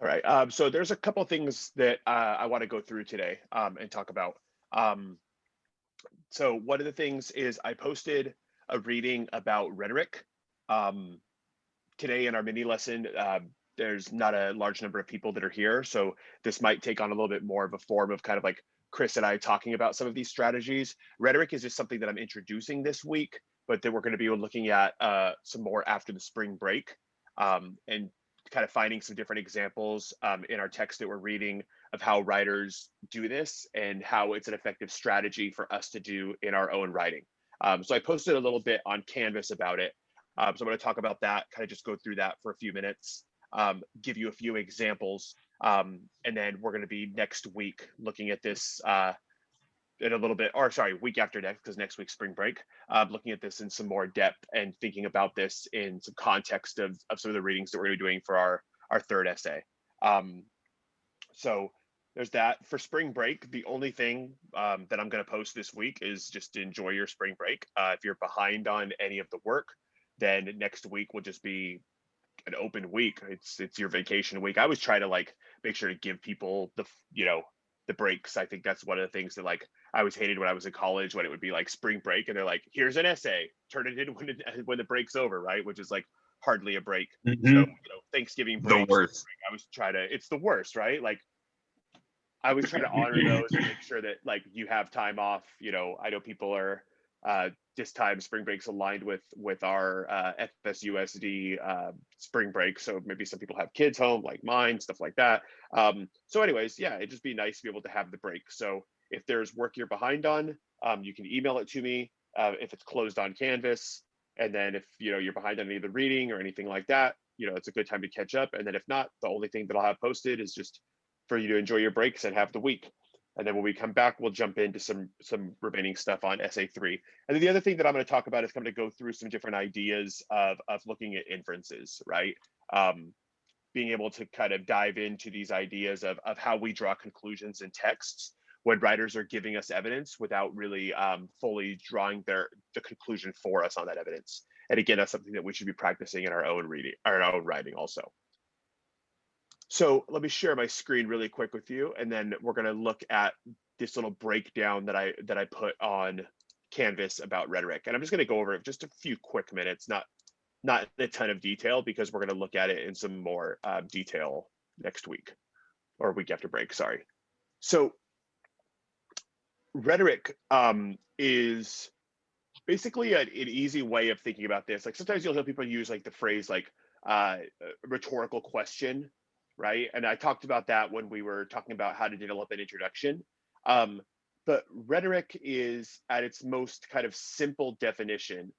All right. So there's a couple things that I want to go through today and talk about. Um, so one of the things is I posted a reading about rhetoric. Um, Today in our mini lesson, there's not a large number of people that are here. So this might take on a little bit more of a form of kind of like Chris and I talking about some of these strategies. Rhetoric is just something that I'm introducing this week, but then we're going to be looking at some more after the spring break, and kind of finding some different examples in our text that we're reading of how writers do this and how it's an effective strategy for us to do in our own writing. So I posted a little bit on Canvas about it. So I'm going to talk about that, kind of just go through that for a few minutes, give you a few examples, and then we're going to be next week looking at this in a little bit, or sorry, week after next, because next week's spring break, looking at this in some more depth and thinking about this in some context of some of the readings that we're going to be doing for our third essay. So there's that. For spring break, the only thing that I'm going to post this week is just to enjoy your spring break. If you're behind on any of the work, then next week will just be an open week. It's your vacation week. I always try to like make sure to give people the breaks. I think that's one of the things that like I always hated when I was in college, when it would be like spring break and they're like, here's an essay, turn it in when the break's over, right? Which is like hardly a break. So Hmm. Thanksgiving The break, spring worst. break, I was try to it's the worst, right? Like I always try to honor those and make sure that like you have time off. I know people are this time spring breaks aligned with our FSUSD spring break, so maybe some people have kids home, like mine, stuff like that. So, anyways, yeah, it'd just be nice to be able to have the break. So, if there's work you're behind on, you can email it to me if it's closed on Canvas, and then if you're behind on any of the reading or anything like that, it's a good time to catch up. And then if not, the only thing that I'll have posted is just for you to enjoy your breaks and have the week. And then when we come back, we'll jump into some remaining stuff on essay 3. And then the other thing that I'm going to talk about is going to go through some different ideas of looking at inferences, right? Being able to kind of dive into these ideas of how we draw conclusions in texts when writers are giving us evidence without really fully drawing the conclusion for us on that evidence. And again, that's something that we should be practicing in our own reading, or our own writing also. So let me share my screen really quick with you, and then we're going to look at this little breakdown that I put on Canvas about rhetoric. And I'm just going to go over it just a few quick minutes, not a ton of detail, because we're going to look at it in some more detail next week or week after break. Sorry. So rhetoric is basically an easy way of thinking about this. Like sometimes you'll hear people use like the phrase like rhetorical question, right? And I talked about that when we were talking about how to develop an introduction. But rhetoric is, at its most kind of simple definition,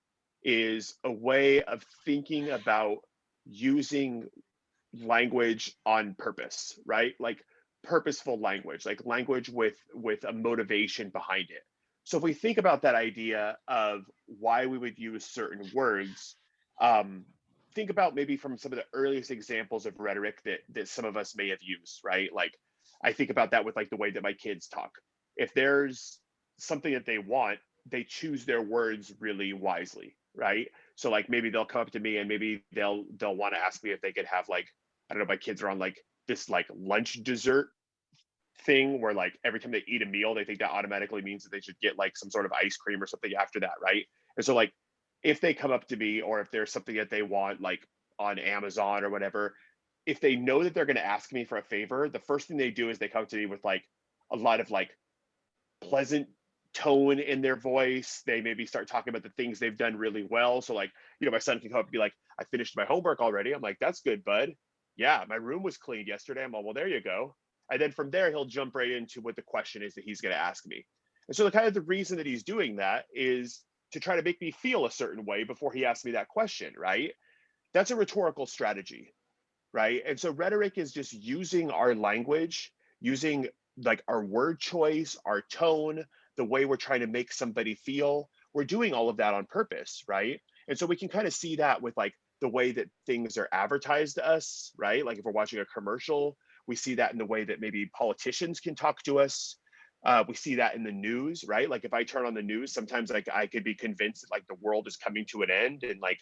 is a way of thinking about using language on purpose, right? Like purposeful language, like language with a motivation behind it. So if we think about that idea of why we would use certain words, um, think about maybe from some of the earliest examples of rhetoric that some of us may have used, right? Like I think about that with like the way that my kids talk. If there's something that they want, they choose their words really wisely, right? So like maybe they'll come up to me and maybe they'll want to ask me if they could have like, I don't know, my kids are on like this like lunch dessert thing where like every time they eat a meal, they think that automatically means that they should get like some sort of ice cream or something after that, right? And so like if they come up to me, or if there's something that they want like on Amazon or whatever, if they know that they're going to ask me for a favor, the first thing they do is they come to me with like a lot of like pleasant tone in their voice. They maybe start talking about the things they've done really well. So like, my son can come up and be like, I finished my homework already. I'm like, that's good, bud. Yeah, my room was cleaned yesterday. I'm like, well, there you go. And then from there, he'll jump right into what the question is that he's going to ask me. And so the kind of the reason that he's doing that is to try to make me feel a certain way before he asks me that question, right? That's a rhetorical strategy, right? And so rhetoric is just using our language, using like our word choice, our tone, the way we're trying to make somebody feel. We're doing all of that on purpose, right? And so we can kind of see that with like the way that things are advertised to us, right? Like if we're watching a commercial, we see that in the way that maybe politicians can talk to us. We see that in the news, right? Like if I turn on the news, sometimes like I could be convinced that like the world is coming to an end and like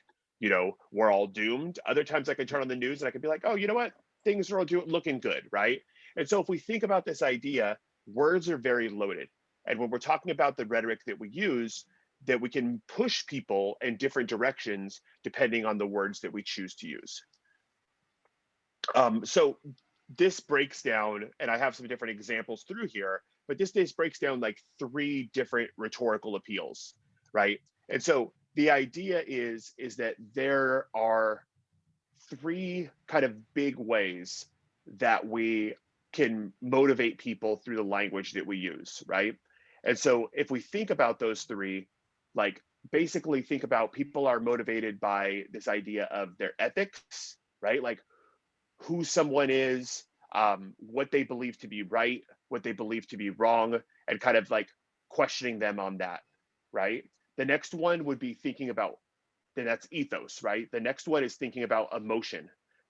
we're all doomed. Other times I can turn on the news and I can be like, oh, you know what? things are looking good, right? And so if we think about this idea, words are very loaded. And when we're talking about the rhetoric that we use, that we can push people in different directions depending on the words that we choose to use. So this breaks down, and I have some different examples through here, but this breaks down like 3 different rhetorical appeals, right? And so the idea is that there are 3 kind of big ways that we can motivate people through the language that we use, right? And so if we think about those 3, like basically think about people are motivated by this idea of their ethics, right? Like who someone is, what they believe to be right, what they believe to be wrong, and kind of like questioning them on that, right? The next one would be thinking about, then that's ethos, right? The next one is thinking about emotion.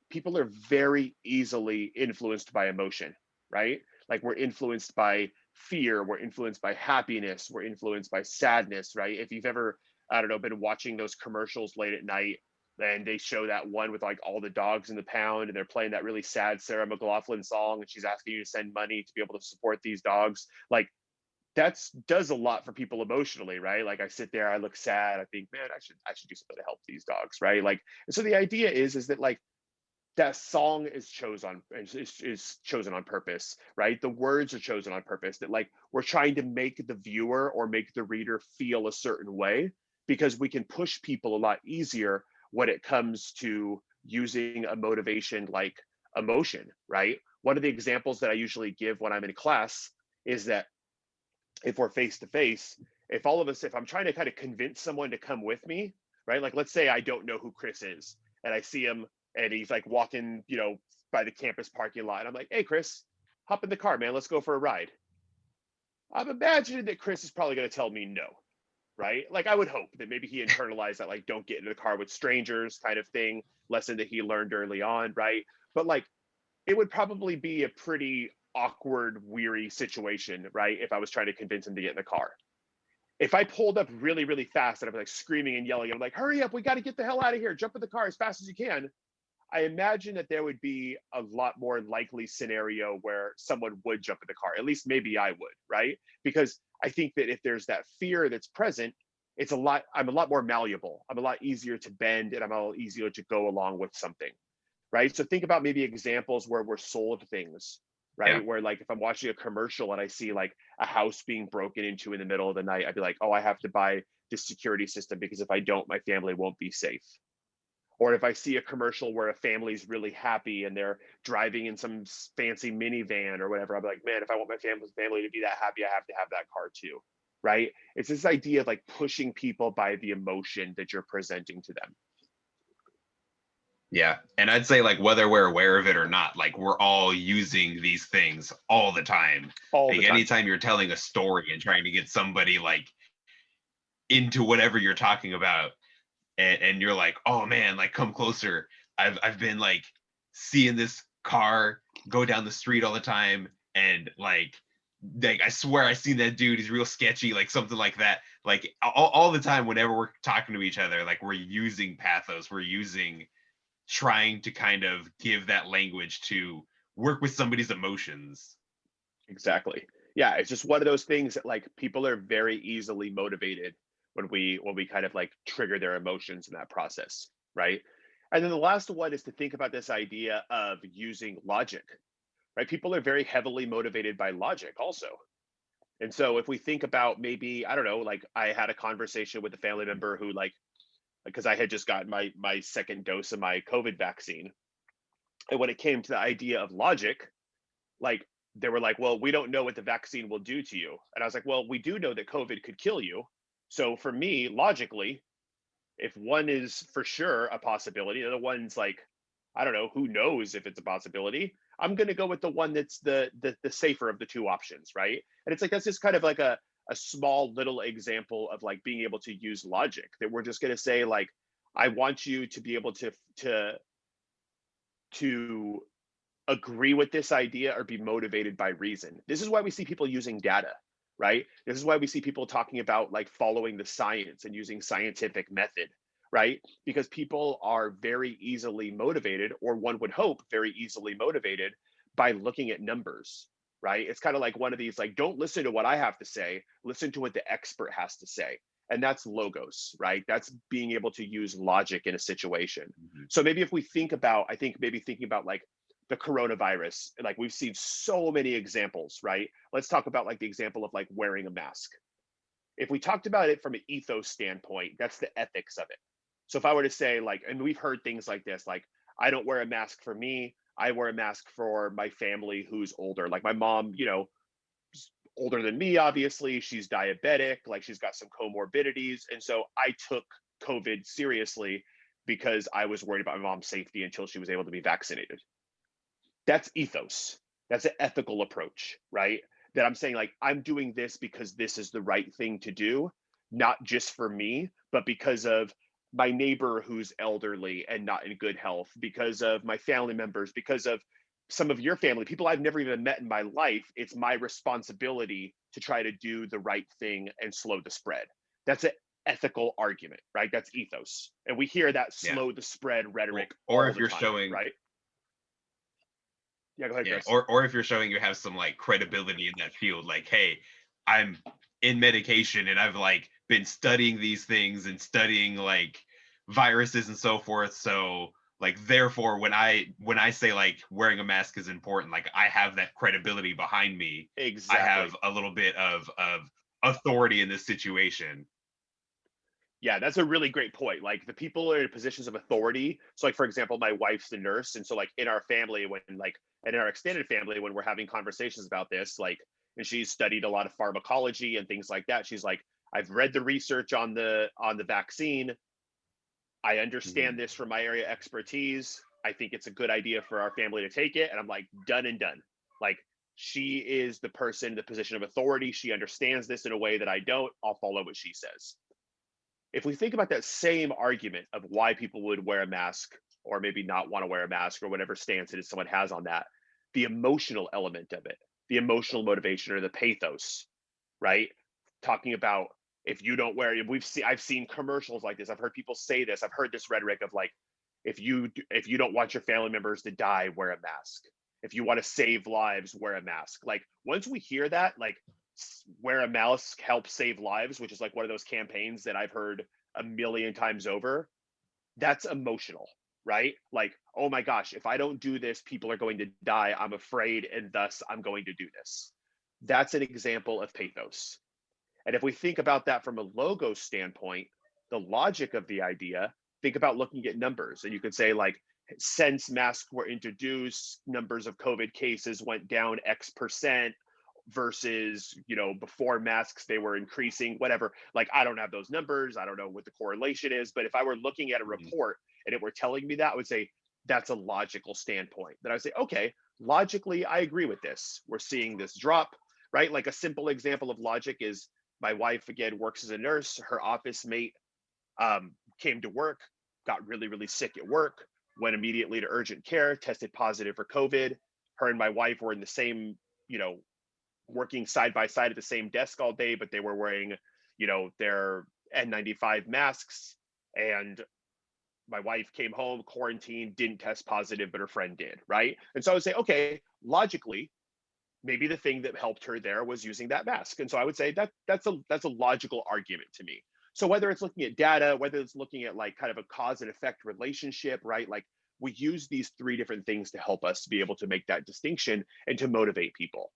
People are very easily influenced by emotion, right? Like we're influenced by fear, we're influenced by happiness, we're influenced by sadness, right? If you've ever, I don't know, been watching those commercials late at night, and they show that one with like all the dogs in the pound and they're playing that really sad Sarah McLachlan song and she's asking you to send money to be able to support these dogs. Like that's does a lot for people emotionally, right? Like I sit there, I look sad, I think, man, I should do something to help these dogs, right? Like, and so the idea is that like that song is chosen on purpose, right? The words are chosen on purpose. That like we're trying to make the viewer or make the reader feel a certain way because we can push people a lot easier when it comes to using a motivation like emotion, right? One of the examples that I usually give when I'm in class is that if we're face to face, if I'm trying to kind of convince someone to come with me, right? Like let's say I don't know who Chris is and I see him and he's like walking, by the campus parking lot. And I'm like, hey, Chris, hop in the car, man. Let's go for a ride. I'm imagining that Chris is probably going to tell me no, right? Like I would hope that maybe he internalized that, like, don't get into the car with strangers kind of thing, lesson that he learned early on, right? But like, it would probably be a pretty awkward, weary situation, right? If I was trying to convince him to get in the car. If I pulled up really, really fast and I'm like screaming and yelling, I'm like, hurry up, we got to get the hell out of here, jump in the car as fast as you can. I imagine that there would be a lot more likely scenario where someone would jump in the car. At least maybe I would, right? Because I think that if there's that fear that's present, I'm a lot more malleable. I'm a lot easier to bend and I'm a lot easier to go along with something, right? So think about maybe examples where we're sold things, Yeah. right? Where like if I'm watching a commercial and I see like a house being broken into in the middle of the night, I'd be like, oh, I have to buy this security system because if I don't, my family won't be safe. Or if I see a commercial where a family's really happy and they're driving in some fancy minivan or whatever, I'm like, man, if I want my family to be that happy, I have to have that car too, right? It's this idea of like pushing people by the emotion that you're presenting to them. Yeah. And I'd say, like, whether we're aware of it or not, like, we're all using these things all the time. All the Like, time. anytime you're telling a story and trying to get somebody, like, into whatever you're talking about, and you're like, oh man, like, come closer. I've been, like, seeing this car go down the street all the time. And, like I swear I seen that dude. He's real sketchy, like something like that. Like, all the time, whenever we're talking to each other, like, we're using pathos. We're using trying to kind of give that language to work with somebody's emotions. Exactly. Yeah, it's just one of those things that like people are very easily motivated when we kind of like trigger their emotions in that process, right? And then the last one is to think about this idea of using logic, right? People are very heavily motivated by logic also. And so if we think about maybe, I don't know, like I had a conversation with a family member who like because I had just gotten my second dose of my COVID vaccine. And when it came to the idea of logic, like they were like, well, we don't know what the vaccine will do to you. And I was like, well, we do know that COVID could kill you. So for me, logically, if one is for sure a possibility, the other one's like, I don't know, who knows if it's a possibility. I'm gonna go with the one that's the safer of the two options, right? And it's like that's just kind of like a small little example of like being able to use logic that we're just gonna say like, I want you to be able to agree with this idea or be motivated by reason. This is why we see people using data, right? This is why we see people talking about like following the science and using scientific method, right? Because people are very easily motivated, or one would hope very easily motivated by looking at numbers, right? It's kind of like one of these, like, don't listen to what I have to say, listen to what the expert has to say. And that's logos, right? That's being able to use logic in a situation. Mhm. So maybe if we think about, I think maybe thinking about like the coronavirus, like we've seen so many examples, right? Let's talk about like the example of like wearing a mask. If we talked about it from an ethos standpoint, that's the ethics of it. So if I were to say, like, and we've heard things like this, like, I don't wear a mask for me, I wear a mask for my family who's older. Like my mom, older than me, obviously, she's diabetic, like she's got some comorbidities. And so I took COVID seriously because I was worried about my mom's safety until she was able to be vaccinated. That's ethos. That's an ethical approach, right? That I'm saying, like, I'm doing this because this is the right thing to do, not just for me, but because of my neighbor who's elderly and not in good health, because of my family members, because of some of your family, people I've never even met in my life. It's my responsibility to try to do the right thing and slow the spread. That's an ethical argument, right? That's ethos. And we hear that Yeah. slow the spread rhetoric Or all if the you're time, showing, right? Yeah, go ahead, yeah, Chris. or if you're showing you have some like credibility in that field, like, hey, I'm in medication and I've like been studying these things and studying like viruses and so forth. So like therefore when I say like wearing a mask is important, like I have that credibility behind me. I Exactly. have a little bit of authority in this situation. Yeah, that's a really great point. Like the people are in positions of authority. So, like for example, my wife's the nurse, and so like in our family, when like and in our extended family, when we're having conversations about this, like, and she's studied a lot of pharmacology and things like that. She's like, I've read the research on the vaccine. I understand Mhm. this from my area of expertise. I think it's a good idea for our family to take it. And I'm like, done and done. Like, she is the person in the position of authority. She understands this in a way that I don't. I'll follow what she says. If we think about that same argument of why people would wear a mask or maybe not want to wear a mask or whatever stance it is someone has on that, the emotional element of it, the emotional motivation or the pathos, right? Talking about if you don't wear it, I've seen commercials like this. I've heard people say this. I've heard this rhetoric of like, if you don't want your family members to die, wear a mask. If you want to save lives, wear a mask. Like once we hear that, like wear a mask helps save lives, which is like one of those campaigns that I've heard a million times over. That's emotional, right? Like, oh my gosh, if I don't do this, people are going to die. I'm afraid, and thus I'm going to do this. That's an example of pathos. And if we think about that from a logo standpoint, the logic of the idea, think about looking at numbers. And you could say, like, since masks were introduced, numbers of COVID cases went down X percent versus, before masks, they were increasing, whatever. Like, I don't have those numbers. I don't know what the correlation is. But if I were looking at a Mhm. report and it were telling me that, I would say, that's a logical standpoint. That I would say, okay, logically, I agree with this. We're seeing this drop, right? Like a simple example of logic is my wife, again, works as a nurse. Her office mate came to work, got really, really sick at work, went immediately to urgent care, tested positive for COVID. Her and my wife were in the same, you know, working side by side at the same desk all day, but they were wearing, their N95 masks. And my wife came home, quarantined, didn't test positive, but her friend did, right? And so I would say, okay, logically, maybe the thing that helped her there was using that mask. And so I would say that's a logical argument to me. So whether it's looking at data, whether it's looking at like kind of a cause and effect relationship, right? Like we use these three different things to help us to be able to make that distinction and to motivate people.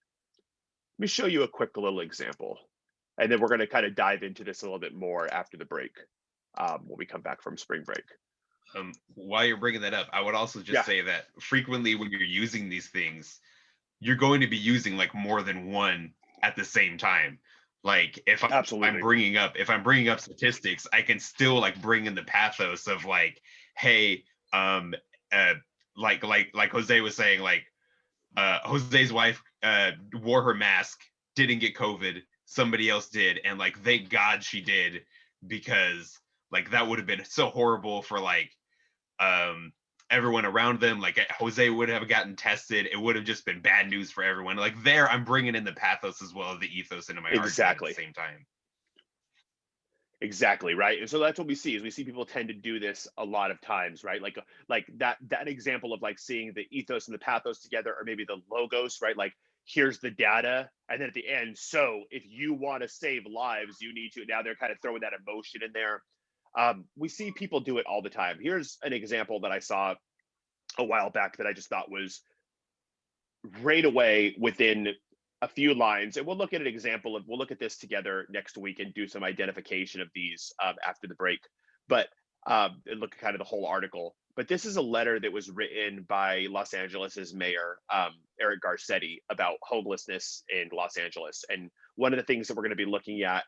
Let me show you a quick little example. And then we're going to kind of dive into this a little bit more after the break, when we come back from spring break. While you're bringing that up, I would also just Yeah, say that frequently when you're using these things, you're going to be using like more than one at the same time. Like I'm absolutely. bringing up statistics, I can still like bring in the pathos of like, hey, um, uh, like Jose was saying, like Jose's wife wore her mask, didn't get COVID, somebody else did, and like thank God she did because like that would have been so horrible for like um everyone around them. Like Jose would have gotten tested, it would have just been bad news for everyone. Like there I'm bringing in the pathos as well as the ethos into my argument at the Exactly. same time. Exactly, right. And so that's what we see is we see people tend to do this a lot of times, right? Like that example of like seeing the ethos and the pathos together, or maybe the logos, right? Like here's the data, and then at the end, so if you want to save lives, you need to. Now they're kind of throwing that emotion in there. We see people do it all the time. Here's an example that I saw a while back that I just thought was right away within a few lines. And we'll look at an example of, we'll look at this together next week and do some identification of these after the break, but and look at kind of the whole article. But this is a letter that was written by Los Angeles's mayor, Eric Garcetti, about homelessness in Los Angeles. And one of the things that we're going to be looking at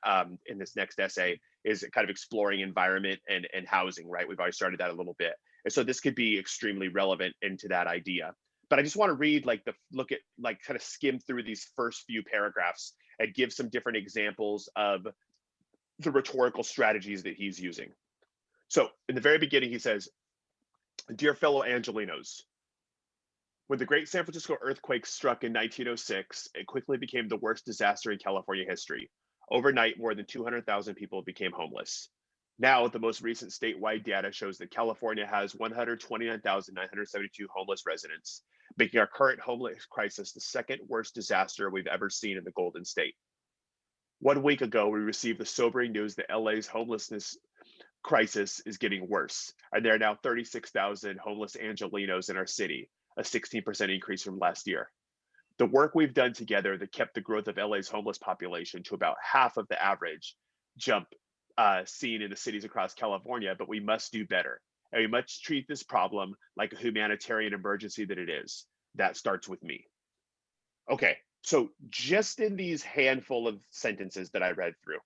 in this next essay is kind of exploring environment and housing, right? We've already started that a little bit. And so this could be extremely relevant into that idea. But I just want to read like look at like kind of skim through these first few paragraphs and give some different examples of the rhetorical strategies that he's using. So in the very beginning, he says, "Dear fellow Angelinos, when the great San Francisco earthquake struck in 1906, it quickly became the worst disaster in California history. Overnight, more than 200,000 people became homeless. Now, the most recent statewide data shows that California has 129,972 homeless residents, making our current homeless crisis the second worst disaster we've ever seen in the Golden State. 1 week ago, we received the sobering news that LA's homelessness crisis is getting worse, and there are now 36,000 homeless Angelinos in our city, a 16% increase from last year. The work we've done together that kept the growth of LA's homeless population to about half of the average jump seen in the cities across California, but we must do better. And we must treat this problem like a humanitarian emergency that it is. That starts with me." Okay, so just in these handful of sentences that I read through,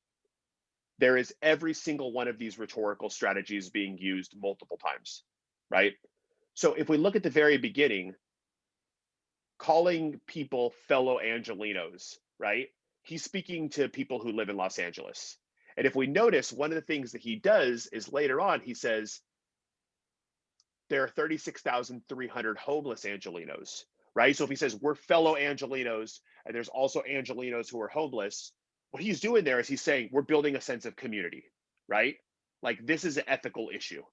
there is every single one of these rhetorical strategies being used multiple times, right? So if we look at the very beginning, calling people fellow Angelinos, right? He's speaking to people who live in Los Angeles. And if we notice, one of the things that he does is later on, he says, there are 36,300 homeless Angelinos, right? So if he says we're fellow Angelinos and there's also Angelinos who are homeless, what he's doing there is he's saying we're building a sense of community, right? Like this is an ethical issue.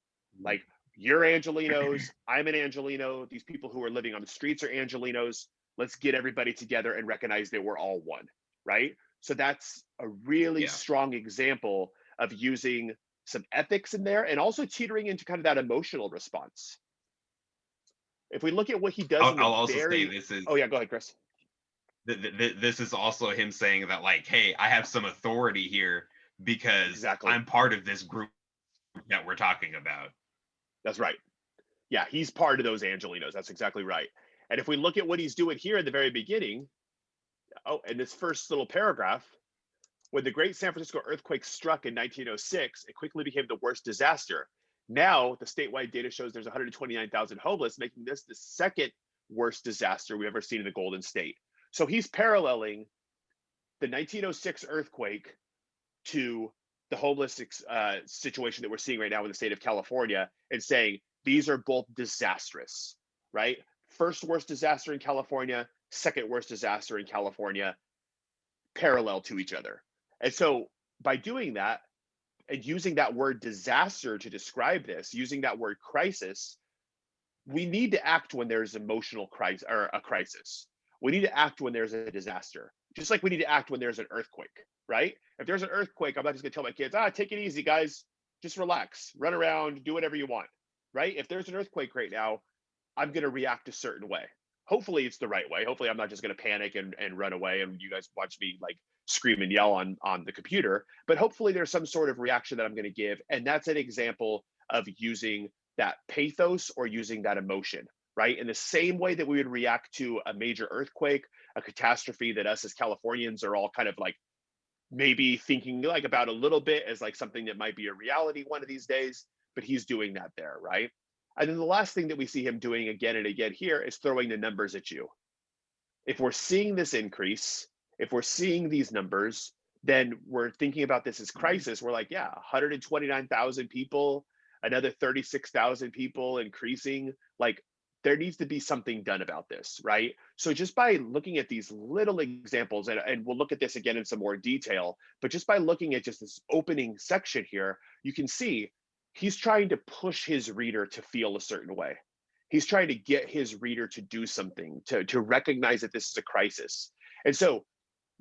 Like you're Angelinos, I'm an Angelino, these people who are living on the streets are Angelinos. Let's get everybody together and recognize that we're all one, right? So that's a really Yeah. strong example of using some ethics in there and also teetering into kind of that emotional response. If we look at what he does in I'll the also say very, this is oh yeah, go ahead, Chris. this is also him saying that, like, hey, I have some authority here because Exactly. I'm part of this group that we're talking about. That's right. Yeah, he's part of those Angelinos. That's exactly right. And if we look at what he's doing here in the very beginning, oh, in this first little paragraph, when the great San Francisco earthquake struck in 1906, it quickly became the worst disaster. Now, the statewide data shows there's 129,000 homeless, making this the second worst disaster we've ever seen in the Golden State. So he's paralleling the 1906 earthquake to the homeless situation that we're seeing right now in the state of California and saying these are both disastrous, right? First worst disaster in California, second worst disaster in California, parallel to each other. And so by doing that and using that word disaster to describe this, using that word crisis, we need to act when there's emotional crisis or a crisis. We need to act when there's a disaster, just like we need to act when there's an earthquake, right? If there's an earthquake, I'm not just gonna tell my kids, take it easy, guys, just relax, run around, do whatever you want, right? If there's an earthquake right now, I'm gonna react a certain way. Hopefully it's the right way. Hopefully I'm not just gonna panic and run away and you guys watch me like scream and yell on the computer, but hopefully there's some sort of reaction that I'm gonna give. And that's an example of using that pathos or using that emotion, right? In the same way that we would react to a major earthquake, a catastrophe that us as Californians are all kind of like maybe thinking like about a little bit as like something that might be a reality one of these days, but he's doing that there, right? And then the last thing that we see him doing again and again here is throwing the numbers at you. If we're seeing this increase, if we're seeing these numbers, then we're thinking about this as crisis. We're like, yeah, 129,000 people, another 36,000 people increasing. Like there needs to be something done about this, right? So just by looking at these little examples, and we'll look at this again in some more detail, but just by looking at just this opening section here, you can see he's trying to push his reader to feel a certain way. He's trying to get his reader to do something, to recognize that this is a crisis. And so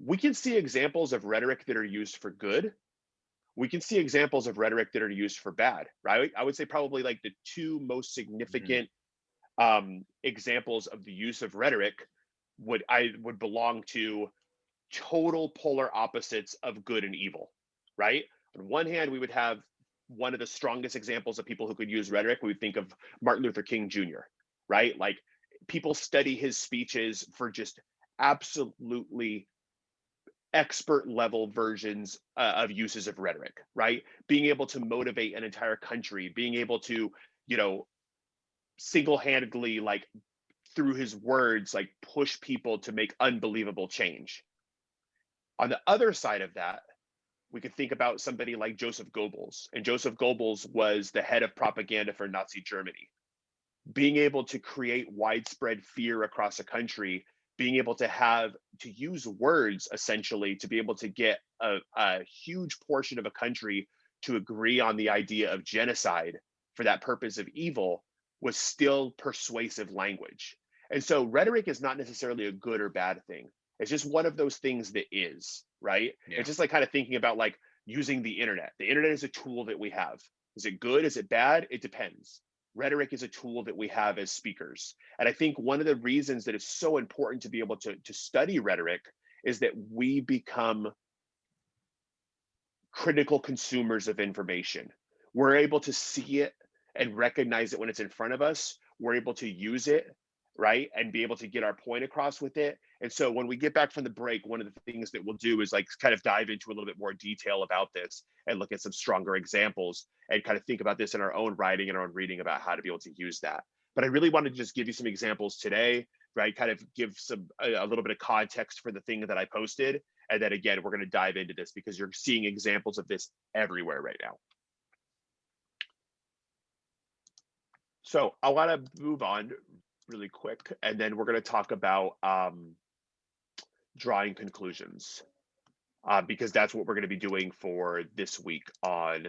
we can see examples of rhetoric that are used for good. We can see examples of rhetoric that are used for bad, right? I would say probably like the two most Mhm. significant examples of the use of rhetoric would belong to total polar opposites of good and evil, right? On one hand, we would have one of the strongest examples of people who could use rhetoric. We would think of Martin Luther King Jr., right? Like people study his speeches for just absolutely expert level versions of uses of rhetoric, right? Being able to motivate an entire country, being able to, you know, single-handedly, like through his words, like push people to make unbelievable change. On the other side of that, we could think about somebody like Joseph Goebbels. And Joseph Goebbels was the head of propaganda for Nazi Germany. Being able to create widespread fear across a country, being able to use words essentially to be able to get a huge portion of a country to agree on the idea of genocide for that purpose of evil was still persuasive language. And so rhetoric is not necessarily a good or bad thing. It's just one of those things that is, right? It's Yeah. just like kind of thinking about like using the internet. The internet is a tool that we have. Is it good? Is it bad? It depends. Rhetoric is a tool that we have as speakers. And I think one of the reasons that it's so important to be able to study rhetoric is that we become critical consumers of information. We're able to see it and recognize it when it's in front of us. We're able to use it, right? And be able to get our point across with it. And so when we get back from the break, one of the things that we'll do is like kind of dive into a little bit more detail about this and look at some stronger examples and kind of think about this in our own writing and our own reading about how to be able to use that. But I really wanted to just give you some examples today, right? Kind of give a little bit of context for the thing that I posted, and then again, we're going to dive into this because you're seeing examples of this everywhere right now. So I want to move on really quick, and then we're going to talk about drawing conclusions because that's what we're going to be doing for this week on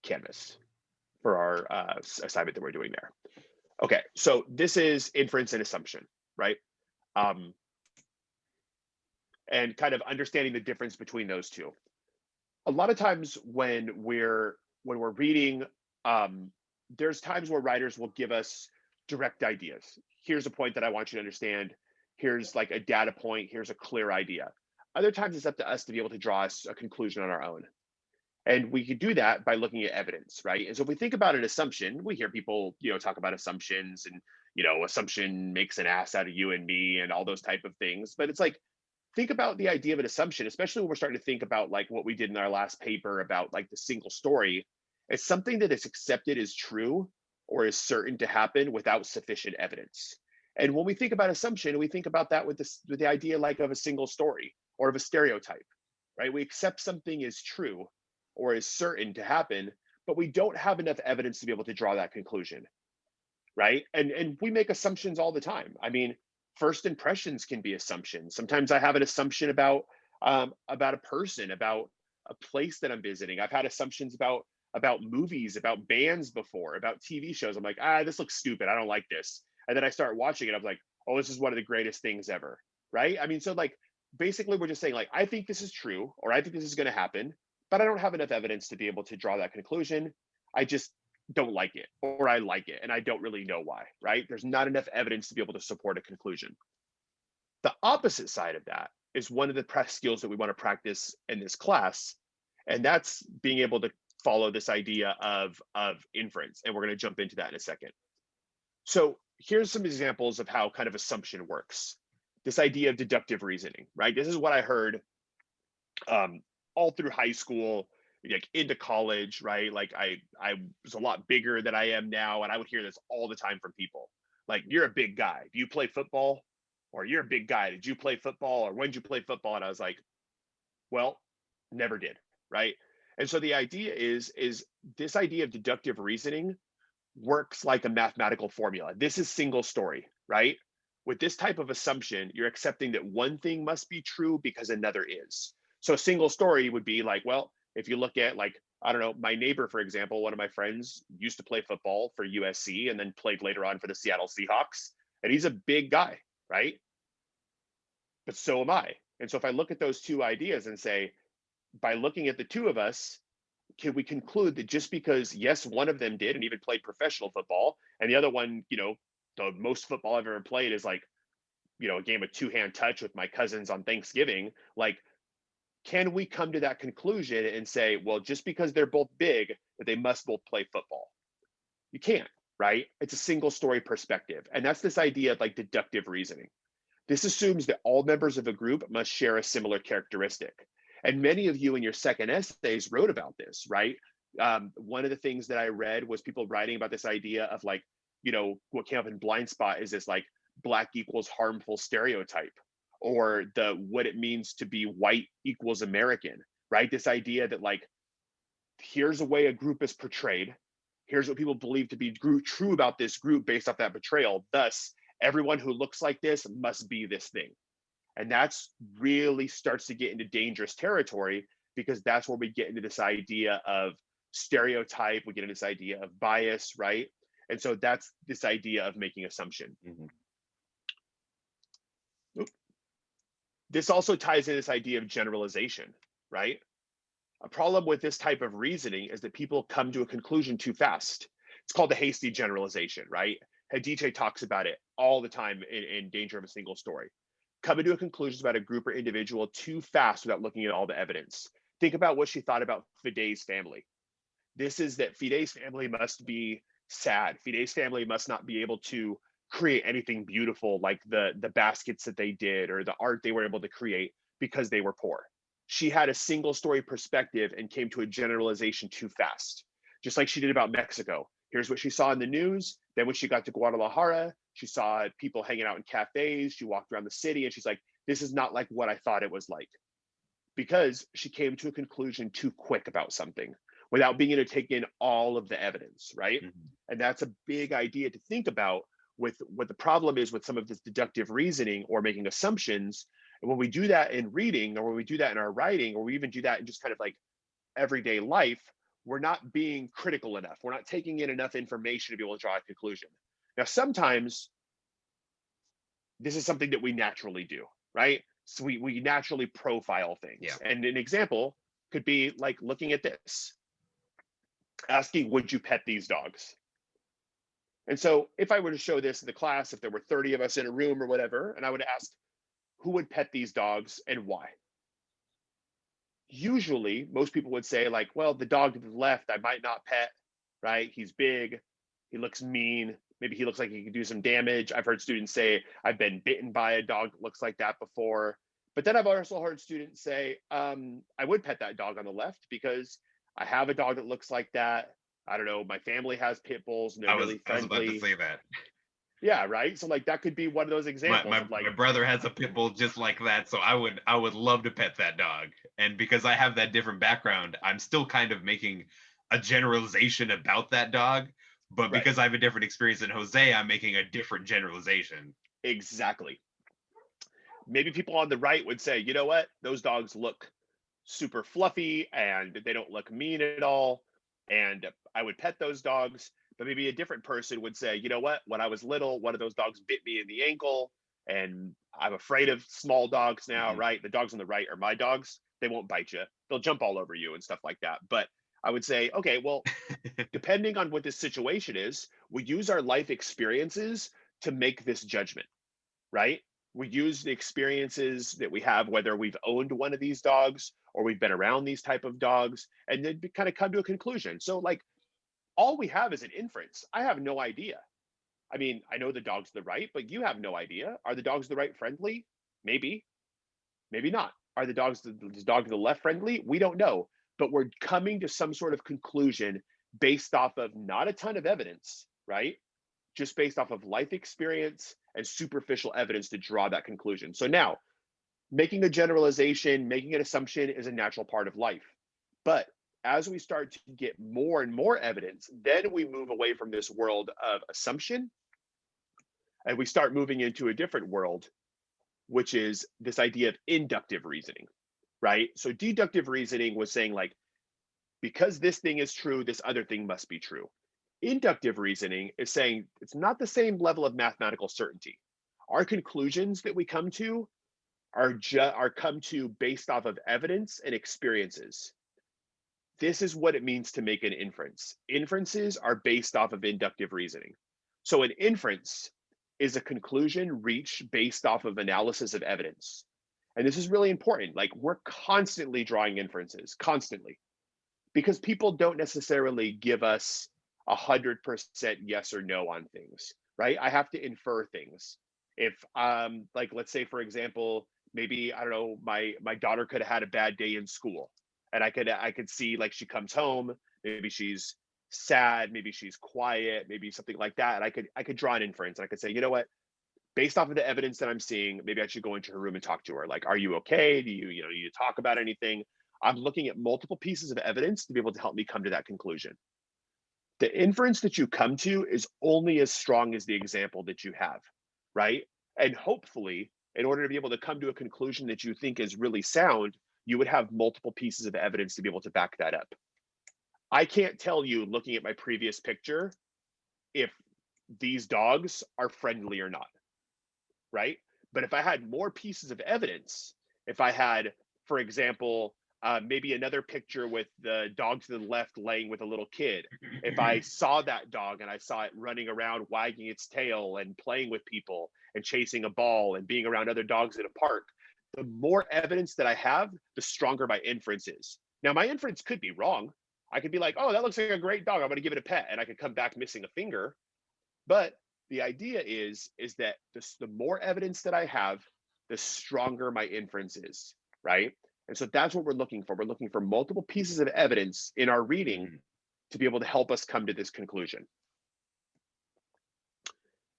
Canvas for our assignment that we're doing there. Okay, so this is inference and assumption, right? Um, and kind of understanding the difference between those two. A lot of times when we're reading, um, there's times where writers will give us direct ideas. Here's a point that I want you to understand. Here's like a data point. Here's a clear idea. Other times it's up to us to be able to draw a conclusion on our own. And we could do that by looking at evidence, right? And so if we think about an assumption, we hear people, talk about assumptions and, assumption makes an ass out of you and me and all those type of things. But it's like, think about the idea of an assumption, especially when we're starting to think about like what we did in our last paper about like the single story. It's something that is accepted as true or is certain to happen without sufficient evidence. And when we think about assumption, we think about that with the idea like of a single story or of a stereotype, right? We accept something is true or is certain to happen, but we don't have enough evidence to be able to draw that conclusion, right? And we make assumptions all the time. I mean, first impressions can be assumptions. Sometimes I have an assumption about a person, about a place that I'm visiting. I've had assumptions about movies, about bands before, about TV shows. I'm like, this looks stupid. I don't like this. And then I start watching it. I'm like, oh, this is one of the greatest things ever, right? I mean, so like basically we're just saying like, I think this is true, or I think this is going to happen, but I don't have enough evidence to be able to draw that conclusion. I just don't like it, or I like it and I don't really know why, right? There's not enough evidence to be able to support a conclusion. The opposite side of that is one of the skills that we want to practice in this class, and that's being able to follow this idea of inference. And we're going to jump into that in a second. So here's some examples of how kind of assumption works. This idea of deductive reasoning, right? This is what I heard um, all through high school, like into college, right? Like I was a lot bigger than I am now, and I would hear this all the time from people. Like, you're a big guy. Do you play football? Or you're a big guy. Did you play football? Or when did you play football? And I was like, well, never did, right? And so the idea is this idea of deductive reasoning works like a mathematical formula. This is single story, right? With this type of assumption, you're accepting that one thing must be true because another is. So a single story would be like, well, if you look at like, I don't know, my neighbor, for example, one of my friends used to play football for USC and then played later on for the Seattle Seahawks. And he's a big guy, right? But so am I. And so if I look at those two ideas and say, by looking at the two of us, can we conclude that just because, yes, one of them did and even played professional football, and the other one, the most football I've ever played is like, a game of two-hand touch with my cousins on Thanksgiving, like, can we come to that conclusion and say, well, just because they're both big, that they must both play football? You can't, right? It's a single story perspective. And that's this idea of like deductive reasoning. This assumes that all members of a group must share a similar characteristic. And many of you in your second essays wrote about this, right? One of the things that I read was people writing about this idea of like, what came up in Blind Spot is this like Black equals harmful stereotype, or the what it means to be white equals American, right? This idea that like, here's a way a group is portrayed. Here's what people believe to be true about this group based off that portrayal. Thus, everyone who looks like this must be this thing. And that's really starts to get into dangerous territory, because that's where we get into this idea of stereotype, we get into this idea of bias, right? And so that's this idea of making assumption. Mhm. This also ties in this idea of generalization, right? A problem with this type of reasoning is that people come to a conclusion too fast. It's called the hasty generalization, right? Hadite talks about it all the time in Danger of a Single Story. Coming to a conclusion about a group or individual too fast without looking at all the evidence. Think about what she thought about Fide's family. This is that Fide's family must be sad. Fide's family must not be able to create anything beautiful like the baskets that they did or the art they were able to create because they were poor. She had a single story perspective and came to a generalization too fast, just like she did about Mexico. Here's what she saw in the news. Then when she got to Guadalajara, she saw people hanging out in cafes. She walked around the city and she's like, this is not like what I thought it was like, because she came to a conclusion too quick about something without being able to take in all of the evidence, right? Mhm. And that's a big idea to think about with what the problem is with some of this deductive reasoning or making assumptions. And when we do that in reading, or when we do that in our writing, or we even do that in just kind of like everyday life, we're not being critical enough. We're not taking in enough information to be able to draw a conclusion. Now, sometimes this is something that we naturally do, right? So we naturally profile Yeah. things. And an example could be like looking at this, asking, would you pet these dogs? And so if I were to show this in the class, if there were 30 of us in a room or whatever, and I would ask, who would pet these dogs and why? Usually, most people would say, like, well, the dog to the left, I might not pet, right? He's big, he looks mean, maybe he looks like he could do some damage. I've heard students say, I've been bitten by a dog that looks like that before. But then I've also heard students say, I would pet that dog on the left because I have a dog that looks like that. I don't know, my family has pit bulls and they're I was really I was about to friendly. say that. Yeah, right. So like that could be one of those My, examples my of like, my brother has a pit bull just like that, so I would love to pet that dog. And because I have that different background, I'm still kind of making a generalization about that dog. But right, because I have a different experience than Jose, I'm making a different generalization. exactly. Maybe people on the right would say, you know what, those dogs look super fluffy and they don't look mean at all. And I would pet those dogs. But maybe a different person would say, you know what, when I was little, one of those dogs bit me in the ankle. And I'm afraid of small dogs now, Mhm. right? The dogs on the right are my dogs. They won't bite you, they'll jump all over you and stuff like that. But I would say, okay, well, depending on what this situation is, we use our life experiences to make this judgment, right? We use the experiences that we have, whether we've owned one of these dogs or we've been around these type of dogs, and then kind of come to a conclusion. So like all we have is an inference. I have no idea. I mean, I know the dog's the right, but you have no idea. Are the dogs the right friendly? Maybe, maybe not. Are the dog to the left friendly? We don't know. But we're coming to some sort of conclusion based off of not a ton of evidence, right? Just based off of life experience and superficial evidence to draw that conclusion. So now, making a generalization, making an assumption is a natural part of life. But As we start to get more and more evidence, then we move away from this world of assumption and we start moving into a different world, which is this idea of inductive reasoning, right? So deductive reasoning was saying, like, because this thing is true, this other thing must be true. Inductive reasoning is saying it's not the same level of mathematical certainty. Our conclusions that we come to are come to based off of evidence and experiences. This is what it means to make an inference. Inferences are based off of inductive reasoning. So an inference is a conclusion reached based off of analysis of evidence. And this is really important. Like, we're constantly drawing inferences, constantly, because people don't necessarily give us 100% yes or no on things, right? I have to infer things. If like, let's say for example, maybe, I don't know, my daughter could have had a bad day in school, and I could see, like, she comes home, maybe she's sad, maybe she's quiet, maybe something like that, and I could draw an inference, and I could say, you know what, based off of the evidence that I'm seeing, maybe I should go into her room and talk to her. Like, are you okay? Do you, need to talk about anything? I'm looking at multiple pieces of evidence to be able to help me come to that conclusion. The inference that you come to is only as strong as the example that you have, right? And hopefully, in order to be able to come to a conclusion that you think is really sound, you would have multiple pieces of evidence to be able to back that up. I can't tell you, looking at my previous picture, if these dogs are friendly or not, right? But if I had more pieces of evidence, if I had, for example, maybe another picture with the dog to the left laying with a little kid, if I saw that dog and I saw it running around wagging its tail and playing with people and chasing a ball and being around other dogs at a park, the more evidence that I have, the stronger my inference is. Now, my inference could be wrong. I could be like, oh, that looks like a great dog, I'm going to give it a pet, and I could come back missing a finger. But the idea is that the more evidence that I have, the stronger my inference is, right? And so that's what we're looking for. We're looking for multiple pieces of evidence in our reading Mhm. to be able to help us come to this conclusion.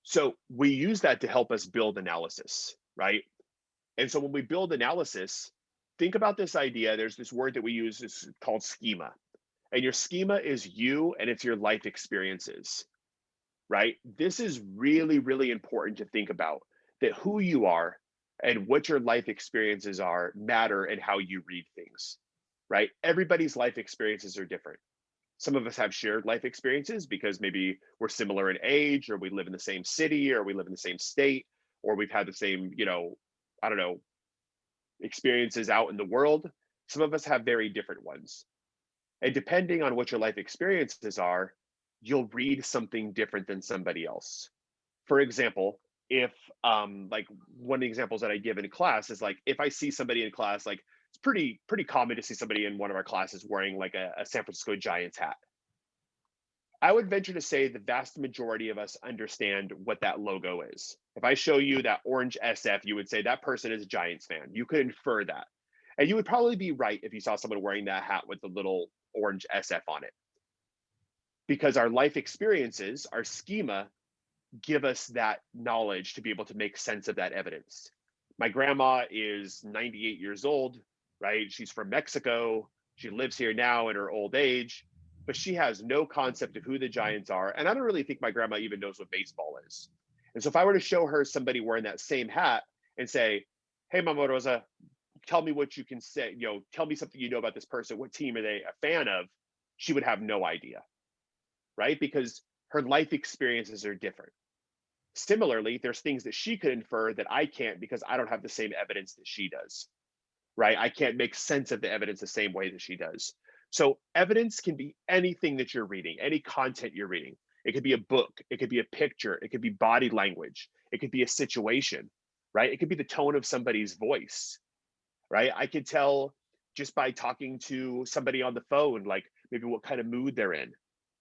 So we use that to help us build analysis, right? And so when we build analysis, think about this idea. There's this word that we use, is called schema. And your schema is you and it's your life experiences, right? This is really, really important to think about, that who you are and what your life experiences are matter in how you read things, right? Everybody's life experiences are different. Some of us have shared life experiences because maybe we're similar in age, or we live in the same city, or we live in the same state, or we've had the same, I don't know, experiences out in the world. Some of us have very different ones. And depending on what your life experiences are, you'll read something different than somebody else. For example, if like, one of the examples that I give in class is, like, if I see somebody in class, like, it's pretty common to see somebody in one of our classes wearing like a San Francisco Giants hat. I would venture to say the vast majority of us understand what that logo is. If I show you that orange SF, you would say that person is a Giants fan. You could infer that. And you would probably be right if you saw someone wearing that hat with the little orange SF on it. Because our life experiences, our schema, give us that knowledge to be able to make sense of that evidence. My grandma is 98 years old, right? She's from Mexico. She lives here now in her old age, but she has no concept of who the Giants are. And I don't really think my grandma even knows what baseball is. And so if I were to show her somebody wearing that same hat and say, hey, Mama Rosa, tell me what you can say, tell me something you know about this person. What team are they a fan of? She would have no idea, right? Because her life experiences are different. Similarly, there's things that she could infer that I can't because I don't have the same evidence that she does, right? I can't make sense of the evidence the same way that she does. So evidence can be anything that you're reading, any content you're reading. It could be a book, it could be a picture, it could be body language, it could be a situation, right? It could be the tone of somebody's voice, right? I could tell just by talking to somebody on the phone, like, maybe what kind of mood they're in,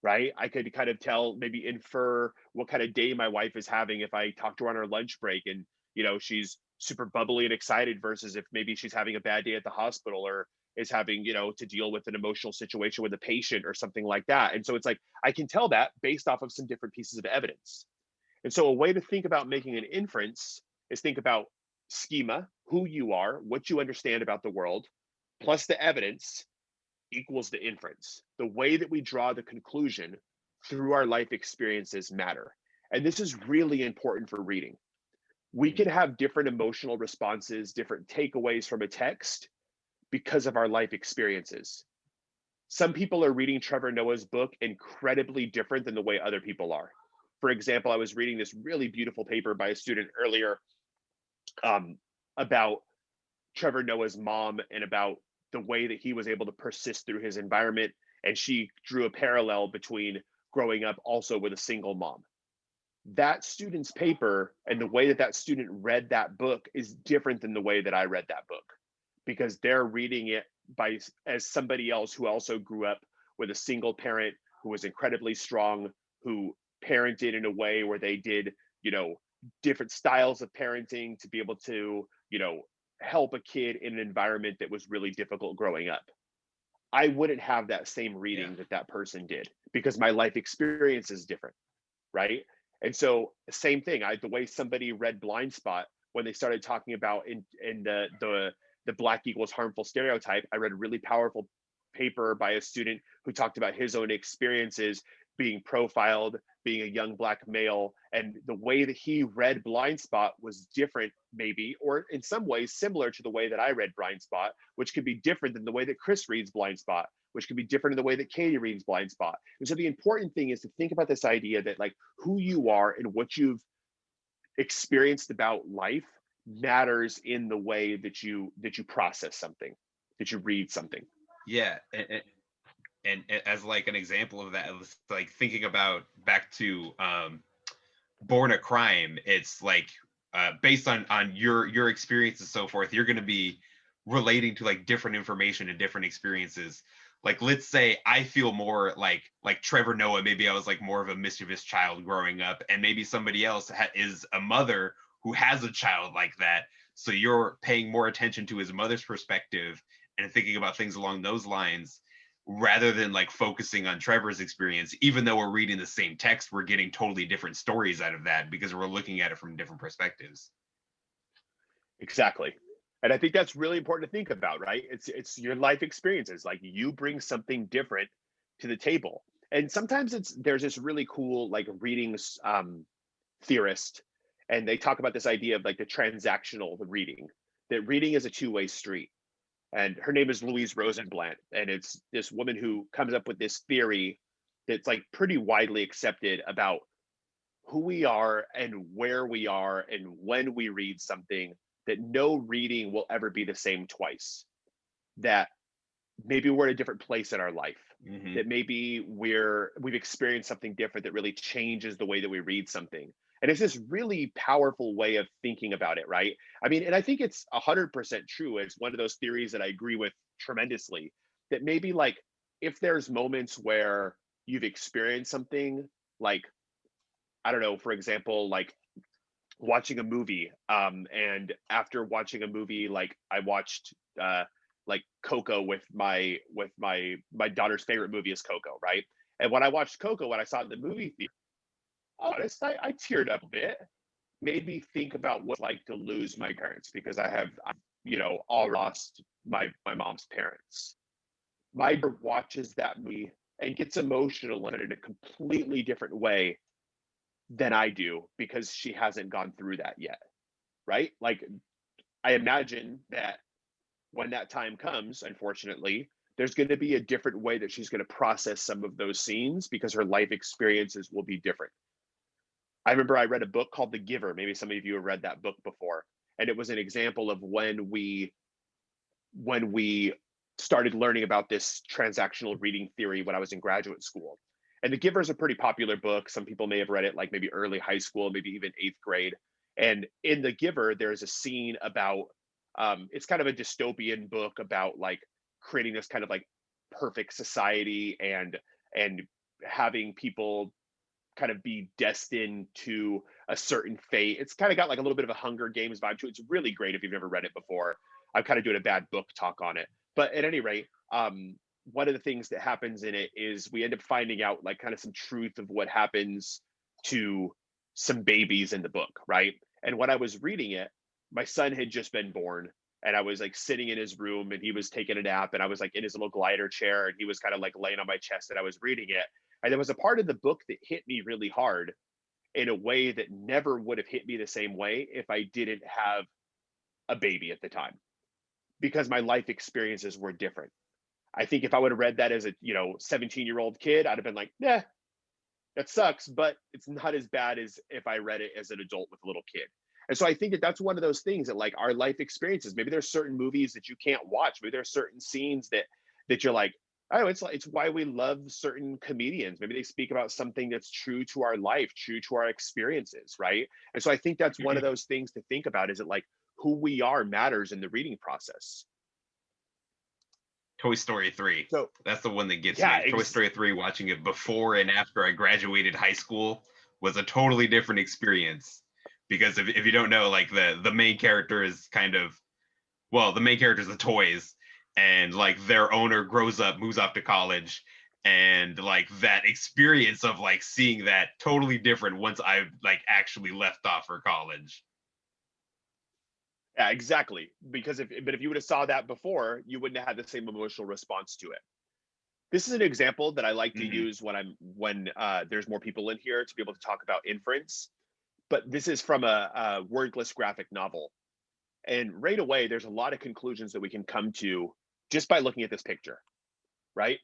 right? I could kind of tell, maybe infer what kind of day my wife is having if I talk to her on her lunch break and, she's super bubbly and excited, versus if maybe she's having a bad day at the hospital, or is having, to deal with an emotional situation with a patient or something like that. And so it's like, I can tell that based off of some different pieces of evidence. And so a way to think about making an inference is think about schema, who you are, what you understand about the world, plus the evidence. equals the inference. The way that we draw the conclusion through our life experiences matter. And this is really important for reading. We can have different emotional responses, different takeaways from a text because of our life experiences. Some people are reading Trevor Noah's book incredibly different than the way other people are. For example, I was reading this really beautiful paper by a student earlier um, about Trevor Noah's mom and about the way that he was able to persist through his environment. And she drew a parallel between growing up also with a single mom. That student's paper and the way that that student read that book is different than the way that I read that book, because they're reading it by as somebody else who also grew up with a single parent who was incredibly strong, who parented in a way where they did, you know, different styles of parenting to be able to, help a kid in an environment that was really difficult growing up. I wouldn't have that same Yeah. reading that that person did because my life experience is different, right? And so same thing. The way somebody read Blind Spot when they started talking about in the black equals harmful stereotype, I read a really powerful paper by a student who talked about his own experiences being profiled, being a young black male, and the way that he read Blind Spot was different, maybe, or in some ways similar to the way that I read Blind Spot, which could be different than the way that Chris reads Blind Spot, which could be different in the way that Katie reads Blind Spot. And so the important thing is to think about this idea that like who you are and what you've experienced about life matters in the way that you process something, that you read something. Yeah. And as like an example of that, it's like thinking about back to Born a Crime. It's like based on your experience and so forth, you're going to be relating to like different information and different experiences. Like let's say I feel more like Trevor Noah. Maybe I was like more of a mischievous child growing up, and maybe somebody else is a mother who has a child like that. So you're paying more attention to his mother's perspective and thinking about things along those lines rather than like focusing on Trevor's experience. Even though we're reading the same text, we're getting totally different stories out of that because we're looking at it from different perspectives. Exactly. And I think that's really important to think about, right? It's your life experiences. Like you bring something different to the table. And sometimes there's this really cool like readings theorist, and they talk about this idea of like the reading, that reading is a two-way street. And her name is Louise Rosenblatt, and it's this woman who comes up with this theory that's like pretty widely accepted about who we are and where we are and when we read something, that no reading will ever be the same twice, that maybe we're in a different place in our life, Mm-hmm. that maybe we've experienced something different that really changes the way that we read something. And it's this really powerful way of thinking about it, right? I mean, and I think it's 100% true. It's one of those theories that I agree with tremendously, that maybe like if there's moments where you've experienced something, like I don't know, for example, like watching a movie, and after watching a movie, like I watched like Coco with my daughter's favorite movie is Coco, right? And when I watched Coco, when I saw it in the movie theater, honest, I teared up a bit. Made me think about what it's like to lose my parents, because all lost my mom's parents. My daughter watches that movie and gets emotional in a completely different way than I do, because she hasn't gone through that yet, right? Like I imagine that when that time comes, unfortunately, there's going to be a different way that she's going to process some of those scenes, because her life experiences will be different. I remember I read a book called The Giver. Maybe some of you have read that book before. And it was an example of when we started learning about this transactional reading theory when I was in graduate school. And The Giver is a pretty popular book. Some people may have read it like maybe early high school, maybe even eighth grade. And in The Giver, there's a scene about it's kind of a dystopian book about like creating this kind of like perfect society, and having people kind of be destined to a certain fate. It's kind of got like a little bit of a Hunger Games vibe to it. It's really great if you've never read it before. I'm kind of doing a bad book talk on it. But at any rate, one of the things that happens in it is we end up finding out like kind of some truth of what happens to some babies in the book, right? And when I was reading it, my son had just been born. and I was like sitting in his room and he was taking a nap and I was like in his little glider chair and he was kind of like laying on my chest and I was reading it. And there was a part of the book that hit me really hard in a way that never would have hit me the same way if I didn't have a baby at the time, because my life experiences were different. I think if I would have read that as a 17-year-old kid, I'd have been like, yeah, that sucks, but it's not as bad as if I read it as an adult with a little kid. And so I think that that's one of those things that like our life experiences, maybe there's certain movies that you can't watch. Maybe there's certain scenes that you're like, oh, it's like, it's why we love certain comedians. Maybe they speak about something that's true to our life, true to our experiences, right? And so I think that's one of those things to think about, is it like who we are matters in the reading process. Toy Story 3. So That's the one that gets yeah, me. Toy Story 3, watching it before and after I graduated high school was a totally different experience. Because if you don't know, like the main character is kind of, well, the main character is the toys, and like their owner grows up, moves off to college, and like that experience of like seeing that totally different once I like actually left off for college. yeah, exactly. Because if you would have saw that before, you wouldn't have had the same emotional response to it. This is an example that I like to Mm-hmm. use when there's more people in here to be able to talk about inference. But this is from a wordless graphic novel, and right away there's a lot of conclusions that we can come to just by looking at this picture, right?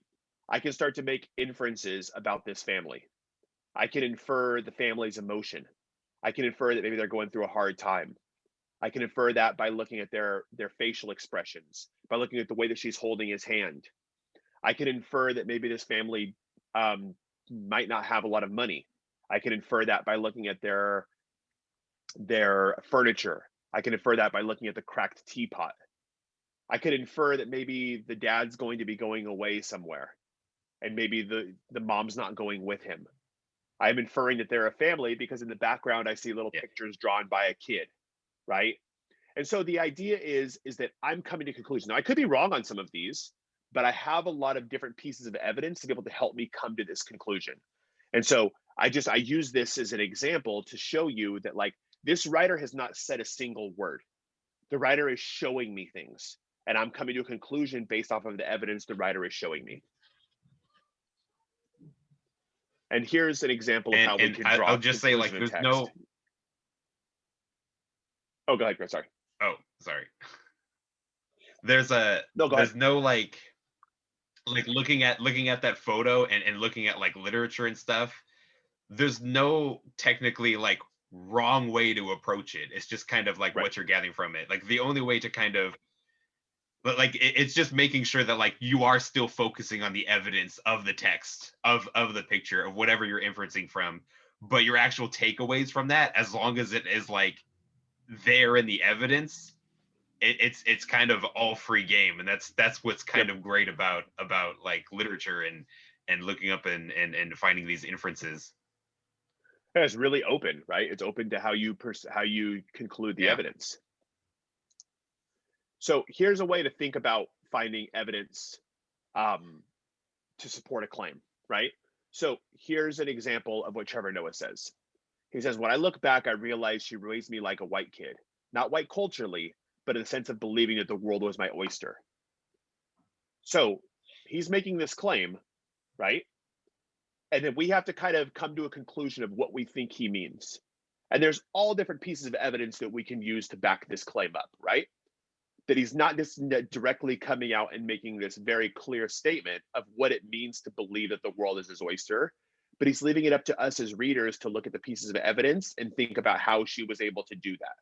I can start to make inferences about this family. I can infer the family's emotion. I can infer that maybe they're going through a hard time. I can infer that by looking at their facial expressions, by looking at the way that she's holding his hand. I can infer that maybe this family might not have a lot of money. I can infer that by looking at their furniture. I can infer that by looking at the cracked teapot. I could infer that maybe the dad's going to be going away somewhere, and maybe the mom's not going with him. I'm inferring that they're a family because in the background I see little Yeah. pictures drawn by a kid, right? And so the idea is that I'm coming to conclusions. Now I could be wrong on some of these, but I have a lot of different pieces of evidence to be able to help me come to this conclusion. And so I use this as an example to show you that like this writer has not said a single word. The writer is showing me things, and I'm coming to a conclusion based off of the evidence the writer is showing me. And here's an example of how we And can I'll draw just say, conclusion like, in there's text. no, Oh, go ahead, Chris. Sorry. oh, sorry. No, go ahead. There's no like looking at that photo and looking at like literature and stuff, there's no technically like wrong way to approach it. It's just kind of like Right. what you're getting from it. Like the only way to kind of, but like it's just making sure that like you are still focusing on the evidence of the text of the picture of whatever you're inferencing from, but your actual takeaways from that, as long as it is like there in the evidence, it's kind of all free game. And that's what's Yep. kind of great about like literature and looking up and finding these inferences. Yeah, it's really open, right? It's open to how you conclude the Yeah. evidence. So here's a way to think about finding evidence um, to support a claim, right? So here's an example of what Trevor Noah says. He says, when I look back, I realize she raised me like a white kid, not white culturally, but in the sense of believing that the world was my oyster. So he's making this claim, right? And then we have to kind of come to a conclusion of what we think he means. And there's all different pieces of evidence that we can use to back this claim up, right? That he's not just directly coming out and making this very clear statement of what it means to believe that the world is his oyster, but he's leaving it up to us as readers to look at the pieces of evidence and think about how she was able to do that.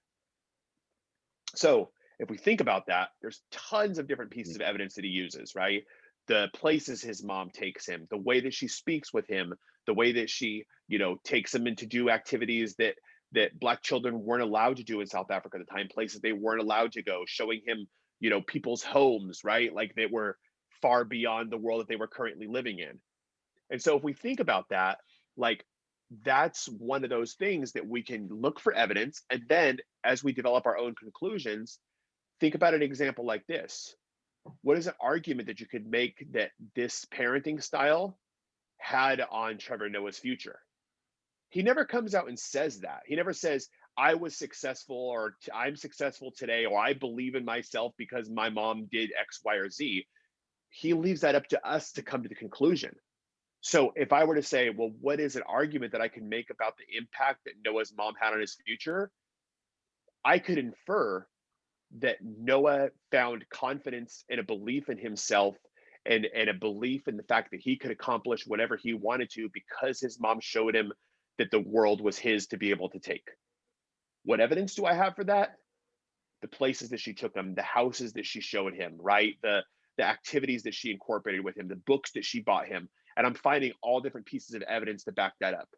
So if we think about that, there's tons of different pieces of evidence that he uses, right? The places his mom takes him, the way that she speaks with him, the way that she, takes him in to do activities that Black children weren't allowed to do in South Africa at the time, places they weren't allowed to go, showing him, people's homes, right? Like they were far beyond the world that they were currently living in. And so if we think about that, like that's one of those things that we can look for evidence. And then as we develop our own conclusions, think about an example like this. What is an argument that you could make that this parenting style had on Trevor Noah's future? he never comes out and says that. He never says, I was successful, or I'm successful today, or I believe in myself because my mom did X, Y, or Z. He leaves that up to us to come to the conclusion. So if I were to say, well, what is an argument that I can make about the impact that Noah's mom had on his future? I could infer that Noah found confidence and a belief in himself, and a belief in the fact that he could accomplish whatever he wanted to because his mom showed him that the world was his to be able to take. What evidence do I have for that? The places that she took him, the houses that she showed him, right? The activities that she incorporated with him, the books that she bought him. And I'm finding all different pieces of evidence to back that up,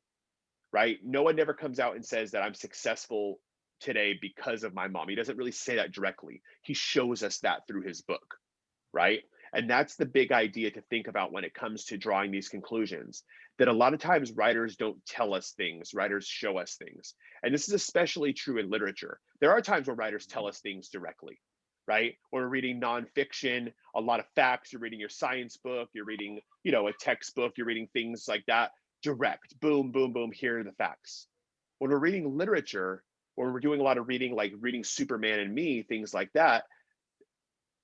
right? No one never comes out and says that I'm successful today because of my mom. He doesn't really say that directly. He shows us that through his book, right? And that's the big idea to think about when it comes to drawing these conclusions. That a lot of times writers don't tell us things, writers show us things. And this is especially true in literature. There are times where writers tell us things directly, right? When we're reading nonfiction, a lot of facts, you're reading your science book, you're reading, a textbook, you're reading things like that, direct, boom, boom, boom, here are the facts. When we're reading literature, or we're doing a lot of reading, like reading Superman and Me, things like that,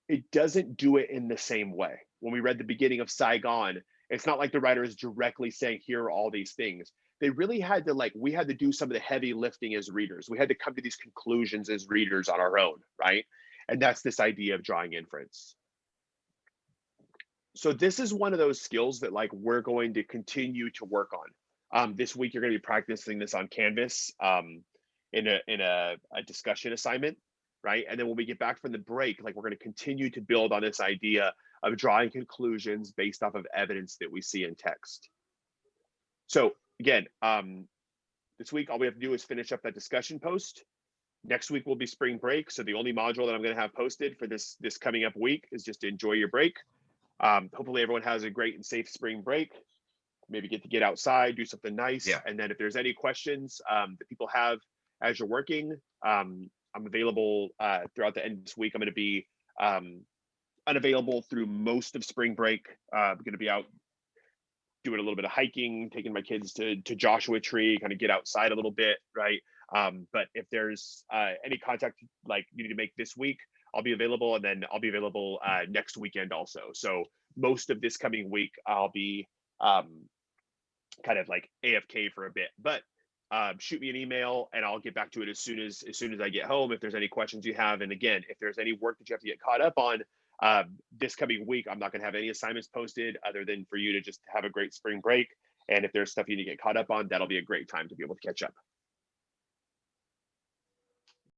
it doesn't do it in the same way. When we read the beginning of Saigon, it's not like the writer is directly saying, here are all these things. They really had to, we had to do some of the heavy lifting as readers. We had to come to these conclusions as readers on our own, right? And that's this idea of drawing inference. So this is one of those skills that we're going to continue to work on. This week, you're going to be practicing this on Canvas in a discussion assignment, right? And then when we get back from the break, we're going to continue to build on this idea of drawing conclusions based off of evidence that we see in text. So again, this week, all we have to do is finish up that discussion post. Next week will be spring break. So the only module that I'm going to have posted for this coming up week is just to enjoy your break. Hopefully everyone has a great and safe spring break. Maybe get outside, do something nice. Yeah. And then if there's any questions that people have as you're working, I'm available throughout the end of this week. I'm going to be unavailable through most of spring break. I'm going to be out doing a little bit of hiking, taking my kids to Joshua Tree, kind of get outside a little bit, right? But if there's any contact you need to make this week, I'll be available, and then I'll be available next weekend also. So most of this coming week, I'll be kind of AFK for a bit, but shoot me an email and I'll get back to it as soon as I get home if there's any questions you have. And again, if there's any work that you have to get caught up on this coming week, I'm not going to have any assignments posted other than for you to just have a great spring break. And if there's stuff you need to get caught up on, that'll be a great time to be able to catch up.